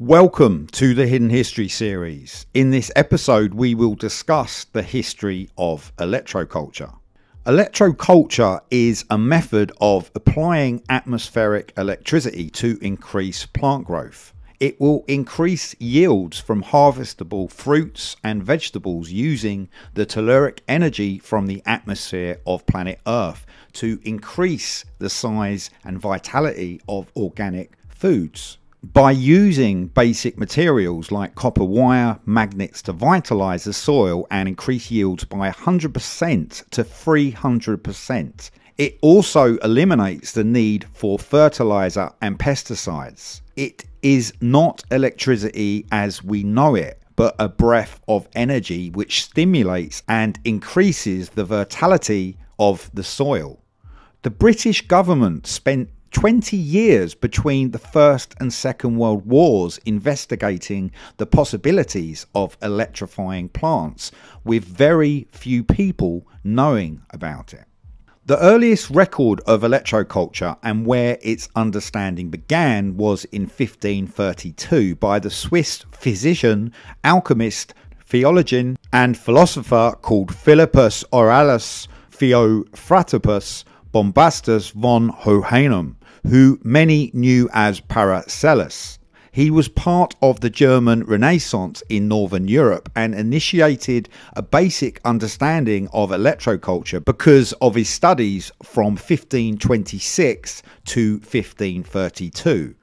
Welcome to the Hidden History series. In this episode, we will discuss the history of electroculture. Electroculture is a method of applying atmospheric electricity to increase plant growth. It will increase yields from harvestable fruits and vegetables using the telluric energy from the atmosphere of planet Earth to increase the size and vitality of organic foods. By using basic materials like copper wire, magnets to vitalize the soil and increase yields by 100% to 300%. It also eliminates the need for fertilizer and pesticides. It is not electricity as we know it, but a breath of energy which stimulates and increases the vitality of the soil. The British government spent 20 years between the First and Second World Wars investigating the possibilities of electrifying plants, with very few people knowing about it. The earliest record of electroculture and where its understanding began was in 1532 by the Swiss physician, alchemist, theologian and philosopher called Philippus Aurelius Theophrastus Bombastus von Hohenheim, who many knew as Paracelsus. He was part of the German Renaissance in Northern Europe and initiated a basic understanding of electroculture because of his studies from 1526 to 1532.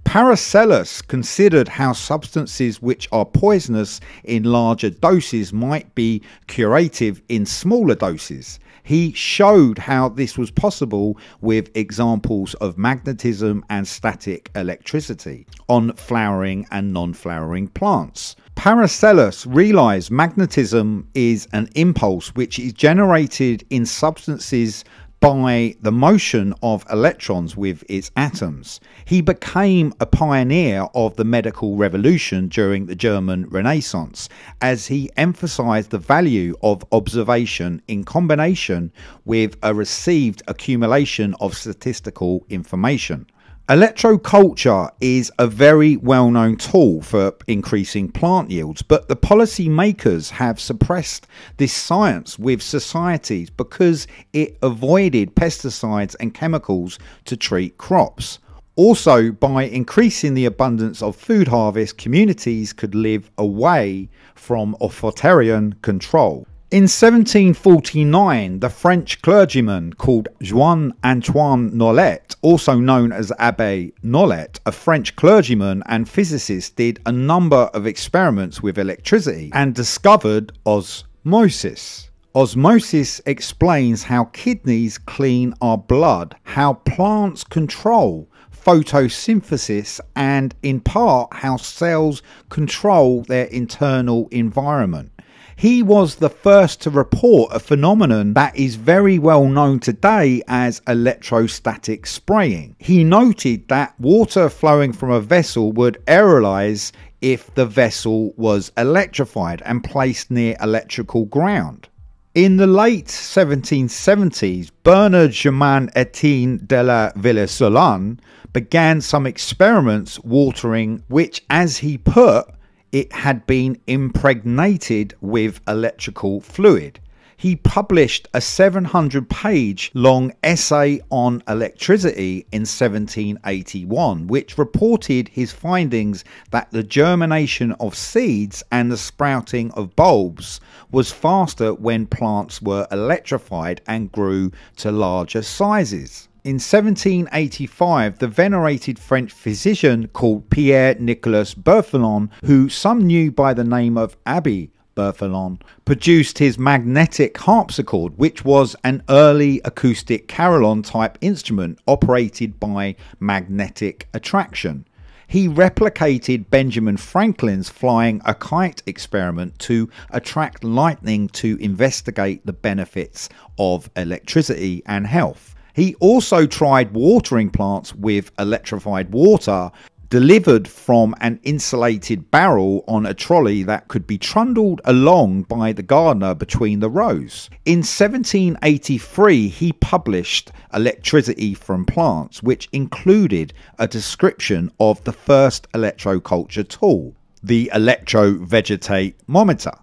Paracelsus considered how substances which are poisonous in larger doses might be curative in smaller doses. He showed how this was possible with examples of magnetism and static electricity on flowering and non-flowering plants. Paracelsus realized magnetism is an impulse which is generated in substances by the motion of electrons with its atoms. He became a pioneer of the medical revolution during the German Renaissance, as he emphasized the value of observation in combination with a received accumulation of statistical information. Electroculture is a very well-known tool for increasing plant yields, but the policy makers have suppressed this science with societies because it avoided pesticides and chemicals to treat crops. Also, by increasing the abundance of food harvest, communities could live away from authoritarian control. In 1749, the French clergyman called Jean-Antoine Nollet, also known as Abbé Nollet, a French clergyman and physicist, did a number of experiments with electricity and discovered osmosis. Osmosis explains how kidneys clean our blood, how plants control photosynthesis, and in part how cells control their internal environment. He was the first to report a phenomenon that is very well known today as electrostatic spraying. He noted that water flowing from a vessel would aerolize if the vessel was electrified and placed near electrical ground. In the late 1770s, Bernard Germain Etienne de la Villers-Solane began some experiments watering which, as he put, it had been impregnated with electrical fluid. He published a 700-page long essay on electricity in 1781, which reported his findings that the germination of seeds and the sprouting of bulbs was faster when plants were electrified and grew to larger sizes. In 1785, the venerated French physician called Pierre-Nicolas Berthelon, who some knew by the name of Abbé Berthelon, produced his magnetic harpsichord, which was an early acoustic carillon-type instrument operated by magnetic attraction. He replicated Benjamin Franklin's flying a kite experiment to attract lightning to investigate the benefits of electricity and health. He also tried watering plants with electrified water delivered from an insulated barrel on a trolley that could be trundled along by the gardener between the rows. In 1783, he published Electricity from Plants, which included a description of the first electroculture tool, the electrovegetamometer.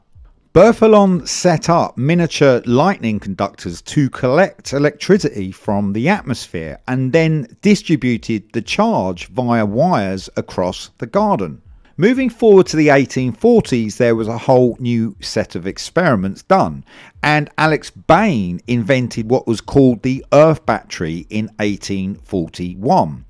Berthelon set up miniature lightning conductors to collect electricity from the atmosphere and then distributed the charge via wires across the garden. Moving forward to the 1840s, there was a whole new set of experiments done, and Alex Bain invented what was called the earth battery in 1841.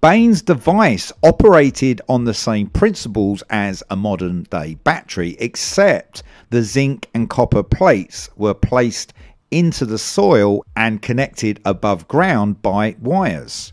Bain's device operated on the same principles as a modern day battery, except the zinc and copper plates were placed into the soil and connected above ground by wires.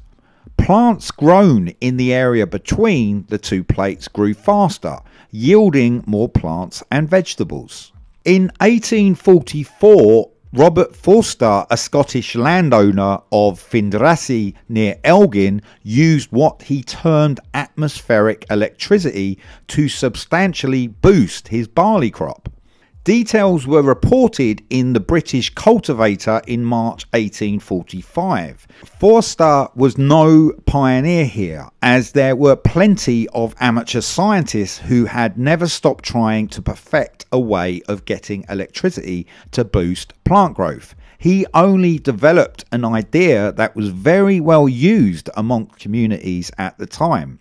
Plants grown in the area between the two plates grew faster, yielding more plants and vegetables. In 1844, Robert Forster, a Scottish landowner of Findrassy near Elgin, used what he termed atmospheric electricity to substantially boost his barley crop. Details were reported in the British Cultivator in March 1845. Forster was no pioneer here, as there were plenty of amateur scientists who had never stopped trying to perfect a way of getting electricity to boost plant growth. He only developed an idea that was very well used among communities at the time.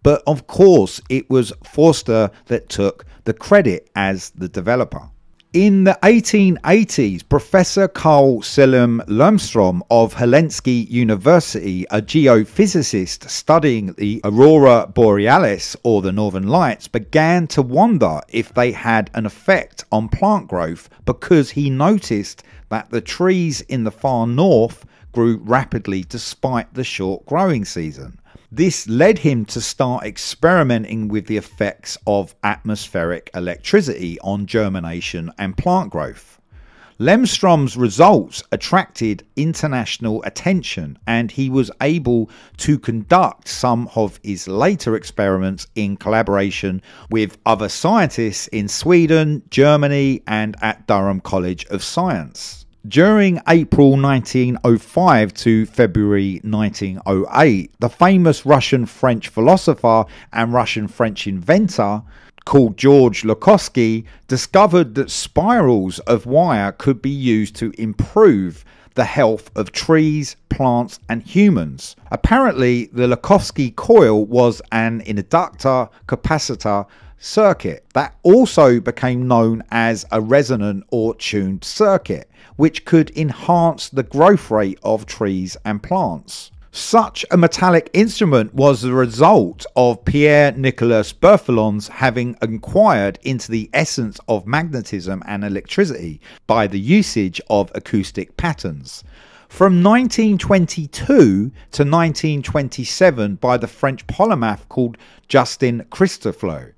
But of course, it was Forster that took the credit as the developer. In the 1880s, Professor Carl Selm Lundström of Helsinki University, a geophysicist studying the aurora borealis, or the northern lights, began to wonder if they had an effect on plant growth because he noticed that the trees in the far north grew rapidly despite the short growing season. This led him to start experimenting with the effects of atmospheric electricity on germination and plant growth. Lundström's results attracted international attention, and he was able to conduct some of his later experiments in collaboration with other scientists in Sweden, Germany, and at Durham College of Science. During April 1905 to February 1908, the famous Russian-French philosopher and Russian-French inventor called George Lakhovsky discovered that spirals of wire could be used to improve the health of trees, plants, and humans. Apparently, the Lakhovsky coil was an inductor capacitor circuit that also became known as a resonant or tuned circuit, which could enhance the growth rate of trees and plants. Such a metallic instrument was the result of Pierre Nicolas Berthelon's having inquired into the essence of magnetism and electricity by the usage of acoustic patterns. From 1922 to 1927 by the French polymath called Justin Christofle,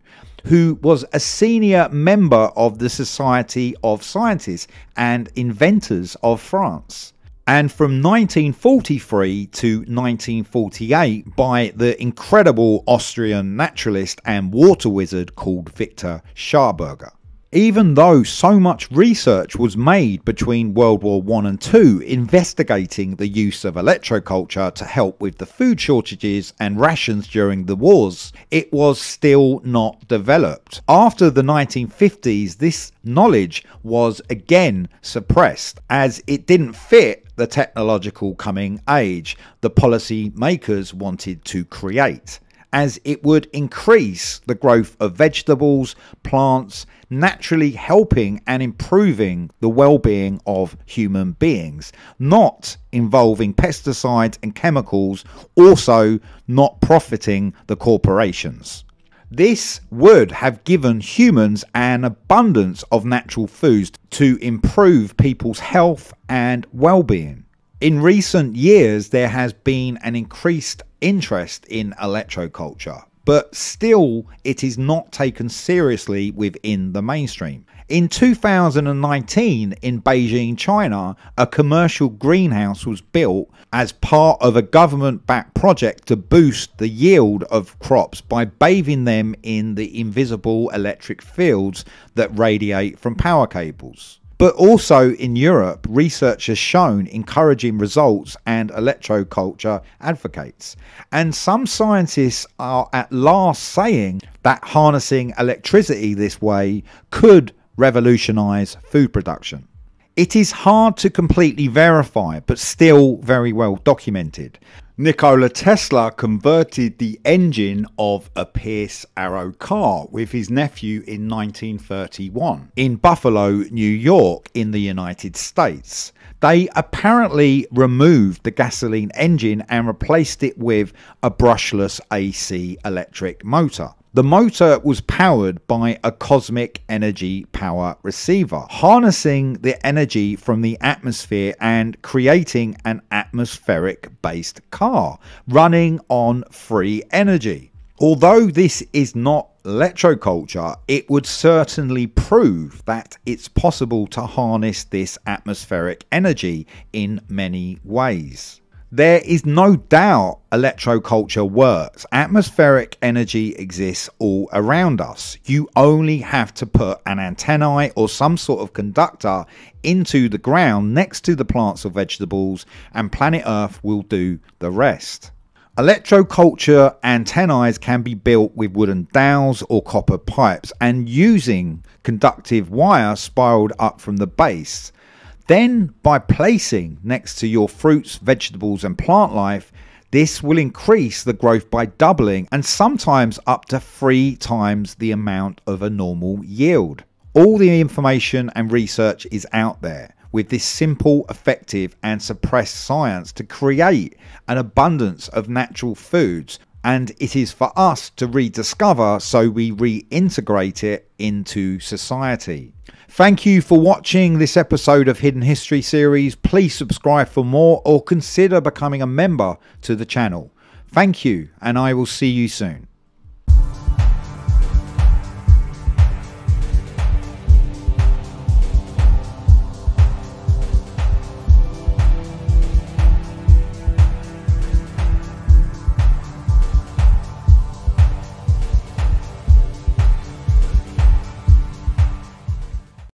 who was a senior member of the Society of Scientists and Inventors of France. And from 1943 to 1948 by the incredible Austrian naturalist and water wizard called Victor Scharberger. Even though so much research was made between World War I and II investigating the use of electroculture to help with the food shortages and rations during the wars, it was still not developed. After the 1950s, this knowledge was again suppressed as it didn't fit the technological coming age the policy makers wanted to create, as it would increase the growth of vegetables, plants, naturally helping and improving the well-being of human beings, not involving pesticides and chemicals, also not profiting the corporations. This would have given humans an abundance of natural foods to improve people's health and well-being. In recent years, there has been an increased interest in electroculture, but still it is not taken seriously within the mainstream. In 2019, in Beijing, China, a commercial greenhouse was built as part of a government-backed project to boost the yield of crops by bathing them in the invisible electric fields that radiate from power cables. But also in Europe, research has shown encouraging results and electroculture advocates. And some scientists are at last saying that harnessing electricity this way could revolutionize food production. It is hard to completely verify, but still very well documented. Nikola Tesla converted the engine of a Pierce Arrow car with his nephew in 1931 in Buffalo, New York, in the United States. They apparently removed the gasoline engine and replaced it with a brushless AC electric motor. The motor was powered by a cosmic energy power receiver, harnessing the energy from the atmosphere and creating an atmospheric-based car running on free energy. Although this is not electroculture, it would certainly prove that it's possible to harness this atmospheric energy in many ways. There is no doubt electroculture works. Atmospheric energy exists all around us. You only have to put an antennae or some sort of conductor into the ground next to the plants or vegetables, and planet Earth will do the rest. Electroculture antennae can be built with wooden dowels or copper pipes and using conductive wire spiraled up from the base. Then, by placing next to your fruits, vegetables and plant life, this will increase the growth by doubling and sometimes up to 3 times the amount of a normal yield. All the information and research is out there with this simple, effective and suppressed science to create an abundance of natural foods, and it is for us to rediscover so we reintegrate it into society. Thank you for watching this episode of Hidden History Series. Please subscribe for more or consider becoming a member to the channel. Thank you, and I will see you soon.